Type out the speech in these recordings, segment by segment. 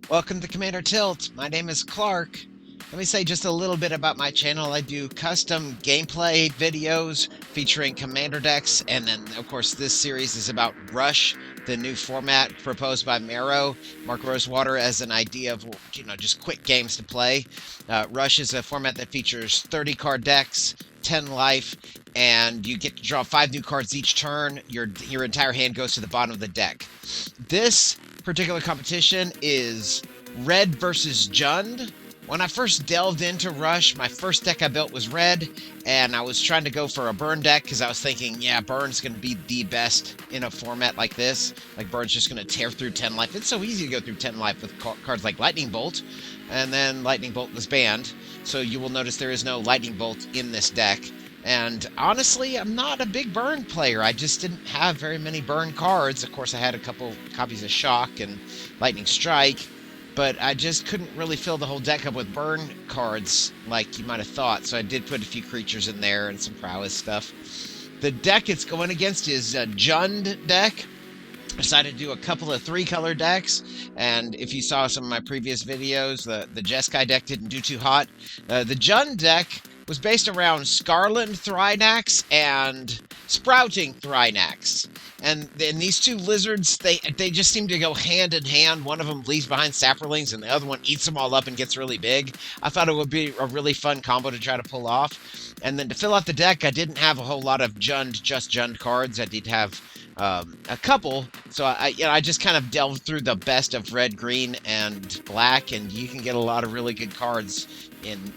Welcome to Commander Tilt. My name is Clark. Let me say just a little bit about my channel. I do custom gameplay videos featuring commander decks, and then, of course, this series is about Rush, the new format proposed by Mark Rosewater, as an idea of, just quick games to play. Rush is a format that features 30 card decks, 10 life, and you get to draw 5 new cards each turn. Your entire hand goes to the bottom of the deck. This particular competition is Red versus Jund. When I first delved into Rush, my first deck I built was Red, and I was trying to go for a Burn deck because I was thinking, yeah, Burn's going to be the best in a format like this. Like, Burn's just going to tear through 10 life. It's so easy to go through 10 life with cards like Lightning Bolt, and then Lightning Bolt was banned, so you will notice there is no Lightning Bolt in this deck. And honestly, I'm not a big Burn player. I just didn't have very many Burn cards. Of course, I had a couple copies of Shock and Lightning Strike, but I just couldn't really fill the whole deck up with Burn cards like you might have thought. So I did put a few creatures in there and some prowess stuff. The deck it's going against is a Jund deck. I decided to do a couple of 3-color decks, and if you saw some of my previous videos, the Jeskai deck didn't do too hot. The Jund deck was based around Skarland Thrynax and Sprouting Thrynax. And these two lizards, they just seem to go hand in hand. One of them leaves behind saprolings, and the other one eats them all up and gets really big. I thought it would be a really fun combo to try to pull off. And then to fill out the deck, I didn't have a whole lot of just Jund cards. I did have a couple, so I just kind of delved through the best of red, green, and black, and you can get a lot of really good cards in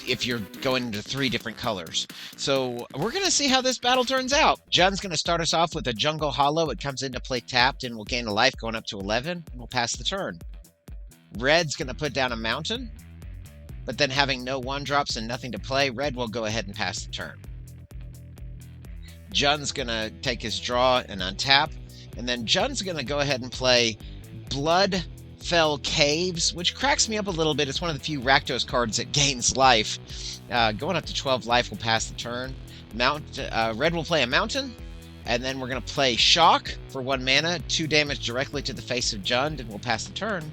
if you're going into 3 different colors. So we're going to see how this battle turns out. Jund's going to start us off with a Jungle Hollow. It comes into play tapped and will gain a life going up to 11, and we'll pass the turn. Red's going to put down a mountain, but then having no 1-drops and nothing to play, Red will go ahead and pass the turn. Jund's going to take his draw and untap, and then Jund's going to go ahead and play Bloodfell Caves, which cracks me up a little bit. It's one of the few Rakdos cards that gains life. Going up to 12 life will pass the turn. Red will play a mountain, and then we're going to play Shock for 1 mana, 2 damage directly to the face of Jund, and we'll pass the turn.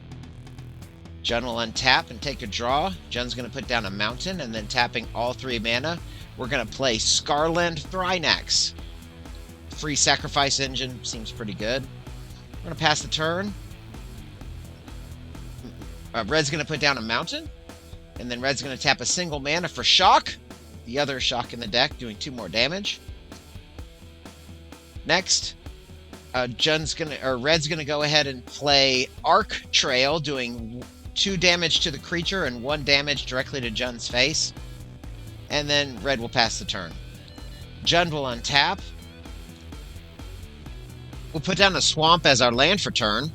Jund will untap and take a draw. Jund's going to put down a mountain, and then tapping all 3 mana, we're going to play Skarland Thrynax. Free sacrifice engine seems pretty good. We're going to pass the turn. Red's going to put down a mountain, and then Red's going to tap a single mana for Shock, the other Shock in the deck, doing 2 more damage. Next, Red's going to go ahead and play Arc Trail, doing 2 damage to the creature and 1 damage directly to Jund's face. And then Red will pass the turn. Jund will untap. We'll put down a Swamp as our land for turn.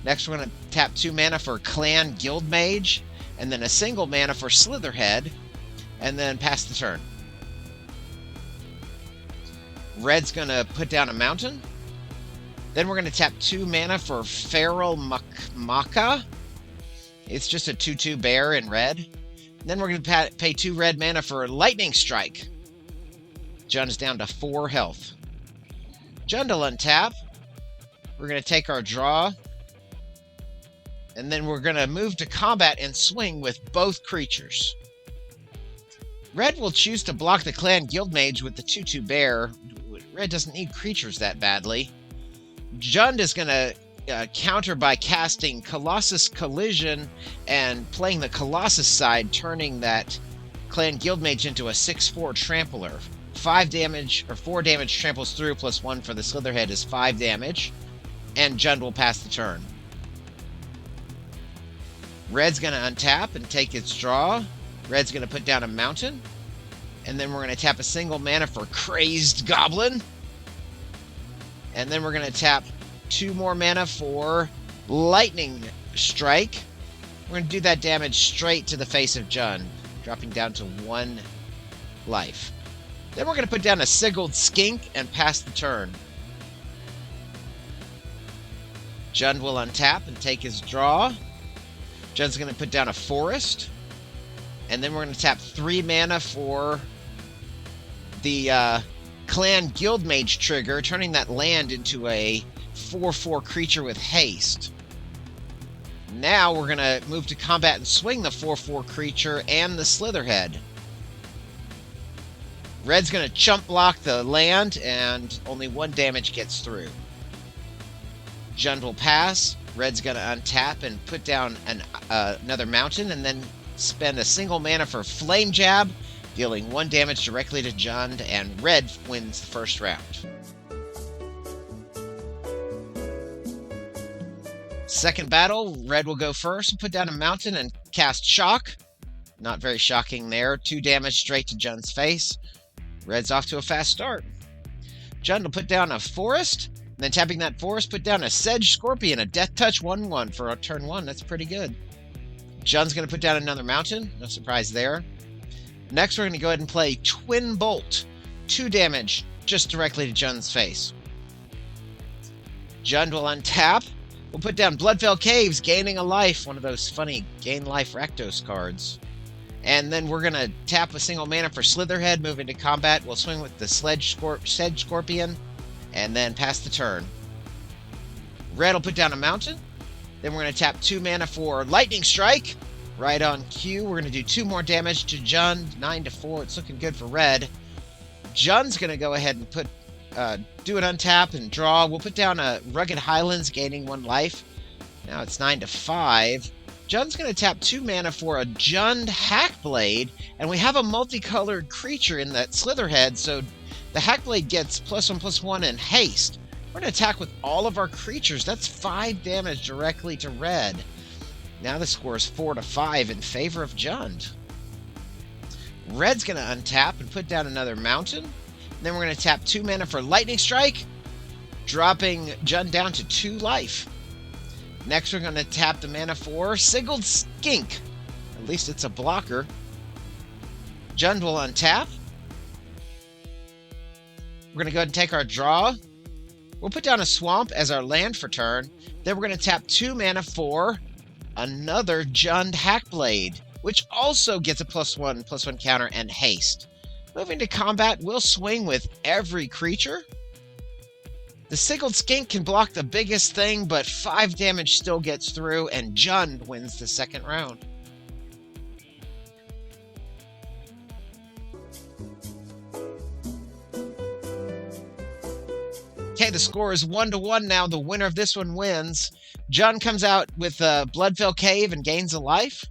Next, we're going to tap 2 mana for Clan Guildmage, and then a single mana for Slitherhead, and then pass the turn. Red's going to put down a mountain. Then we're going to tap 2 mana for Feral Maka. It's just a 2/2 bear in red. Then we're going to pay 2 red mana for Lightning Strike. Jund's down to 4 health. Jund will untap. We're going to take our draw. And then we're going to move to combat and swing with both creatures. Red will choose to block the Clan Guildmage with the 2/2 bear. Red doesn't need creatures that badly. Jund is going to counter by casting Colossus Collision and playing the Colossus side, turning that Clan Guildmage into a 6/4 trampler. 5 damage, or 4 damage tramples through, plus 1 for the Slitherhead is 5 damage, and Jund will pass the turn. Red's going to untap and take its draw. Red's going to put down a mountain, and then we're going to tap a single mana for Crazed Goblin, and then we're going to tap 2 more mana for Lightning Strike. We're going to do that damage straight to the face of Jund, dropping down to 1 life. Then we're going to put down a Sigiled Skink and pass the turn. Jund will untap and take his draw. Jund's going to put down a Forest. And then we're going to tap 3 mana for the Clan Guildmage trigger, turning that land into a 4/4 creature with haste. Now we're going to move to combat and swing the 4/4 creature and the Slitherhead. Red's going to chump block the land, and only 1 damage gets through. Jund will pass. Red's going to untap and put down another mountain, and then spend a single mana for Flame Jab, dealing 1 damage directly to Jund, and Red wins the first round. Second battle, Red will go first, put down a mountain and cast Shock. Not very shocking there. 2 damage straight to Jund's face. Red's off to a fast start. Jund will put down a forest, and then tapping that forest, put down a Sedge Scorpion, a Death Touch 1/1 for a turn 1. That's pretty good. Jund's going to put down another mountain. No surprise there. Next, we're going to go ahead and play Twin Bolt. 2 damage just directly to Jund's face. Jund will untap. We'll put down Bloodfell Caves, gaining a life. One of those funny gain life Rakdos cards. And then we're going to tap a single mana for Slitherhead, move into combat. We'll swing with the Sedge Scorpion, and then pass the turn. Red will put down a mountain. Then we're going to tap 2 mana for Lightning Strike. Right on cue. We're going to do 2 more damage to Jund. 9-4. It's looking good for Red. Jund's going to go ahead and do an untap and draw. We'll put down a Rugged Highlands, gaining 1 life. Now it's 9-5. Jund's going to tap 2 mana for a Jund Hackblade, and we have a multicolored creature in that Slitherhead, so the Hackblade gets +1/+1 and haste. We're going to attack with all of our creatures. That's 5 damage directly to Red. Now the score is 4-5 in favor of Jund. Red's going to untap and put down another mountain. Then we're going to tap 2 mana for Lightning Strike, dropping Jund down to 2 life. Next, we're going to tap the mana for Sigiled Skink. At least it's a blocker. Jund will untap. We're going to go ahead and take our draw. We'll put down a Swamp as our land for turn. Then we're going to tap 2 mana for another Jund Hackblade, which also gets a +1/+1 counter and haste. Moving to combat, we'll swing with every creature. The Sigiled Skink can block the biggest thing, but 5 damage still gets through, and Jund wins the second round. Okay, the score is 1-1 now. The winner of this one wins. Jund comes out with Bloodfell Cave and gains a life.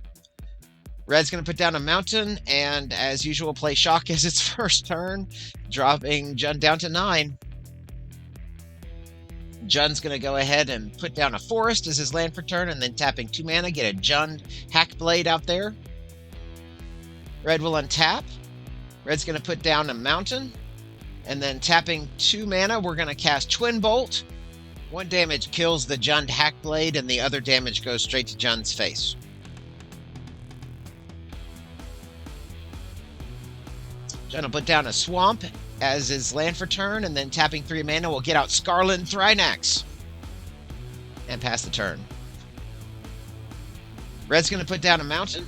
Red's going to put down a mountain, and as usual, play Shock as its first turn, dropping Jund down to 9. Jund's going to go ahead and put down a forest as his land for turn, and then tapping 2 mana, get a Jund Hackblade out there. Red will untap. Red's going to put down a mountain, and then tapping 2 mana, we're going to cast Twin Bolt. 1 damage kills the Jund Hackblade, and the other damage goes straight to Jund's face. Jund will put down a Swamp as his land for turn, and then tapping 3 mana will get out Scarlet Thrynax and pass the turn. Red's going to put down a mountain.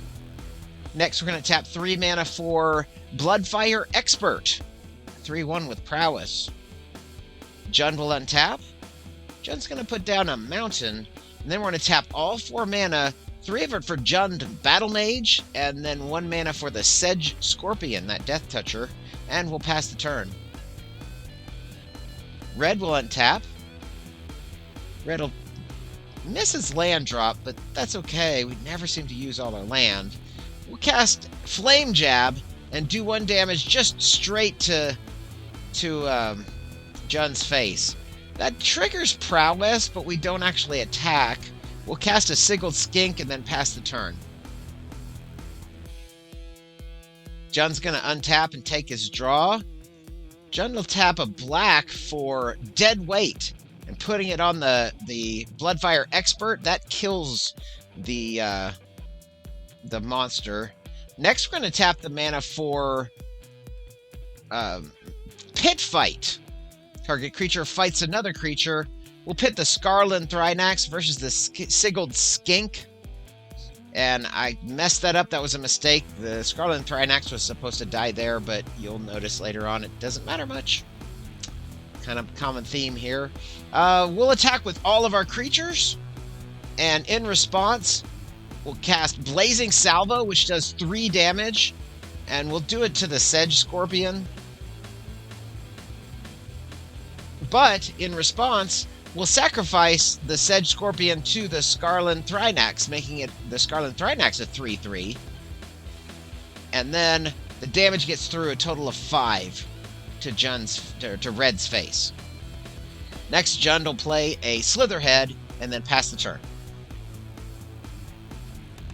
Next, we're going to tap 3 mana for Bloodfire Expert. 3/1 with prowess. Jund will untap. Jund's going to put down a mountain, and then we're going to tap all 4 mana, 3 of it for Jund Battle Mage, and then 1 mana for the Sedge Scorpion, that Death Toucher, and we'll pass the turn. Red will untap. Red will miss his land drop, but that's okay. We never seem to use all our land. We'll cast Flame Jab and do 1 damage just straight to Jund's face. That triggers prowess, but we don't actually attack. We'll cast a Sigiled Skink and then pass the turn. Jund's going to untap and take his draw. Jund will tap a black for Dead Weight, and putting it on the Bloodfire Expert, that kills the monster. Next, we're going to tap the mana for Pit Fight. Target creature fights another creature. We'll pit the Scarlet Thrynax versus the Sigiled Skink. And I messed that up. That was a mistake. The Scarlet Thrynax was supposed to die there, but you'll notice later on it doesn't matter much. Kind of common theme here. We'll attack with all of our creatures. And in response, we'll cast Blazing Salvo, which does 3 damage. And we'll do it to the Sedge Scorpion. But in response, we'll sacrifice the Sedge Scorpion to the Skarland Thrynax, making it the Skarland Thrynax a 3/3. And then the damage gets through a total of 5 to Red's face. Next, Jund will play a Slitherhead and then pass the turn.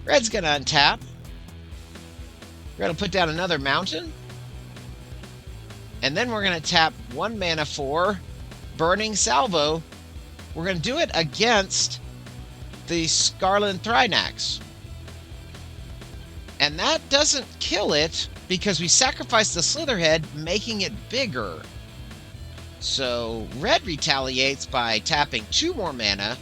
Red's going to untap. Red will put down another mountain. And then we're going to tap 1 mana for Burning Salvo. We're going to do it against the Skarland Thrynax. And that doesn't kill it because we sacrificed the Slitherhead, making it bigger. So Red retaliates by tapping 2 more mana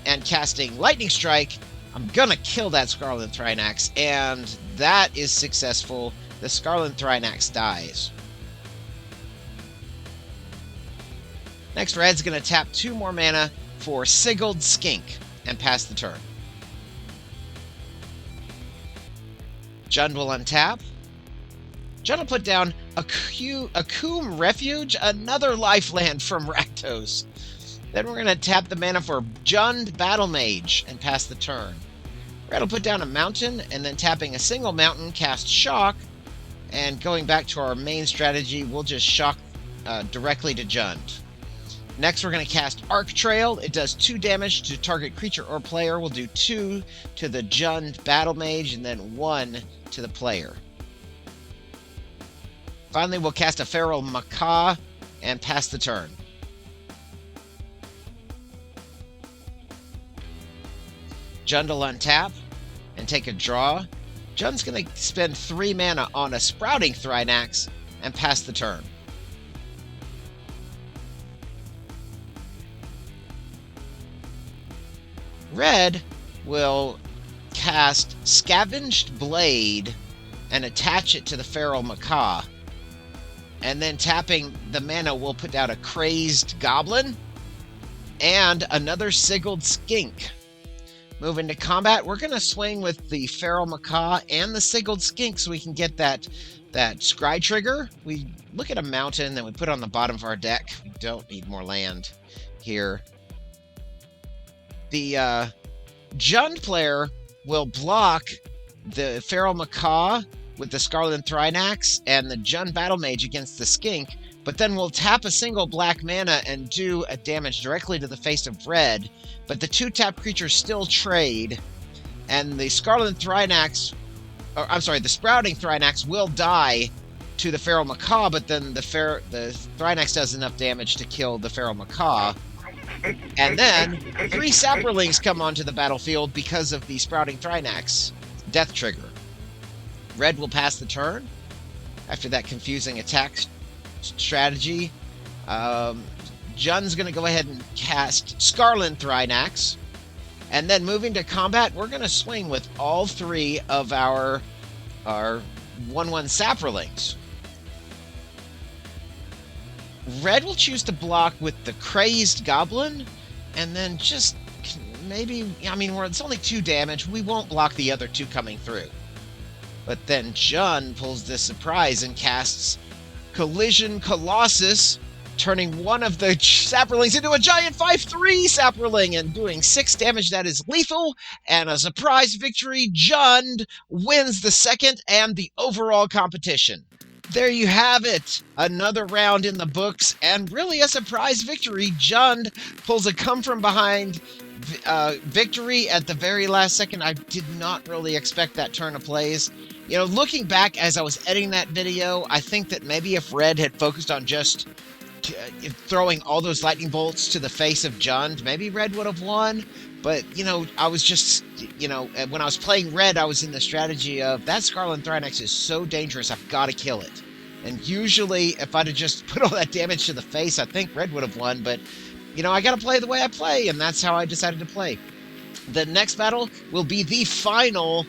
and casting Lightning Strike. I'm gonna kill that Skarland Thrynax, and that is successful. The Skarland Thrynax dies. Next, Red's gonna tap 2 more mana for Sigiled Skink and pass the turn. Jund will untap. Jund will put down Akoum Refuge, another lifeland from Rakdos. Then we're going to tap the mana for Jund Battle Mage and pass the turn. Red will put down a mountain, and then tapping a single mountain, cast Shock. And going back to our main strategy, we'll just Shock directly to Jund. Next, we're going to cast Arc Trail. It does 2 damage to target creature or player. We'll do 2 to the Jund Battle Mage, and then 1 to the player. Finally, we'll cast a Feral Macaw and pass the turn. Jund will untap and take a draw. Jund's going to spend 3 mana on a Sprouting Thrynax and pass the turn. Red will cast Scavenged Blade and attach it to the Feral Macaw. And then tapping the mana, we'll put down a Crazed Goblin and another Sigiled Skink. Moving to combat, we're going to swing with the Feral Macaw and the Sigiled Skink so we can get that Scry Trigger. We look at a mountain that we put on the bottom of our deck. We don't need more land here. The Jund player will block the Feral Macaw with the Skarland Thrynax and the Jund Battle Mage against the Skink, but then we'll tap a single black mana and do a damage directly to the face of Red, but the 2-tap creatures still trade, and the Skarland Thrynax, the Sprouting Thrynax will die to the Feral Macaw, but then the Thrynax does enough damage to kill the Feral Macaw. And then 3 Saprolings come onto the battlefield because of the Sprouting Thrynax death trigger. Red will pass the turn after that confusing attack strategy. Jund's going to go ahead and cast Skarland Thrynax. And then moving to combat, we're going to swing with all 3 of our 1/1 Saprolings. Red will choose to block with the Crazed Goblin, and then just maybe, it's only 2 damage. We won't block the other 2 coming through. But then Jund pulls this surprise and casts Collision Colossus, turning one of the Saprolings into a giant 5/3 Saproling and doing 6 damage. That is lethal, and a surprise victory. Jund wins the second and the overall competition. There you have it. Another round in the books, and really a surprise victory. Jund pulls a come-from-behind victory at the very last second. I did not really expect that turn of plays. Looking back as I was editing that video, I think that maybe if Red had focused on just throwing all those lightning bolts to the face of Jund, maybe Red would have won. But, I was just, when I was playing Red, I was in the strategy of, that Skarland Thrynax is so dangerous, I've got to kill it. And usually, if I'd have just put all that damage to the face, I think Red would have won. But, I got to play the way I play, and that's how I decided to play. The next battle will be the final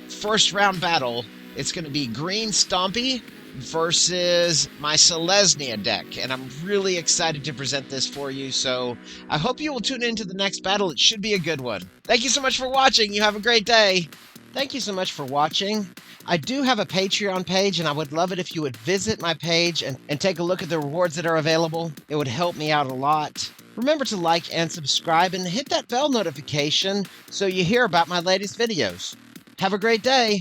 first round battle. It's going to be Green Stompy versus my Selesnya deck, and I'm really excited to present this for you, so I hope you will tune into the next battle. It should be a good one. Thank you so much for watching. You have a great day. Thank you so much for watching. I do have a Patreon page, and I would love it if you would visit my page and take a look at the rewards that are available. It would help me out a lot. Remember to like and subscribe and hit that bell notification so you hear about my latest videos. Have a great day.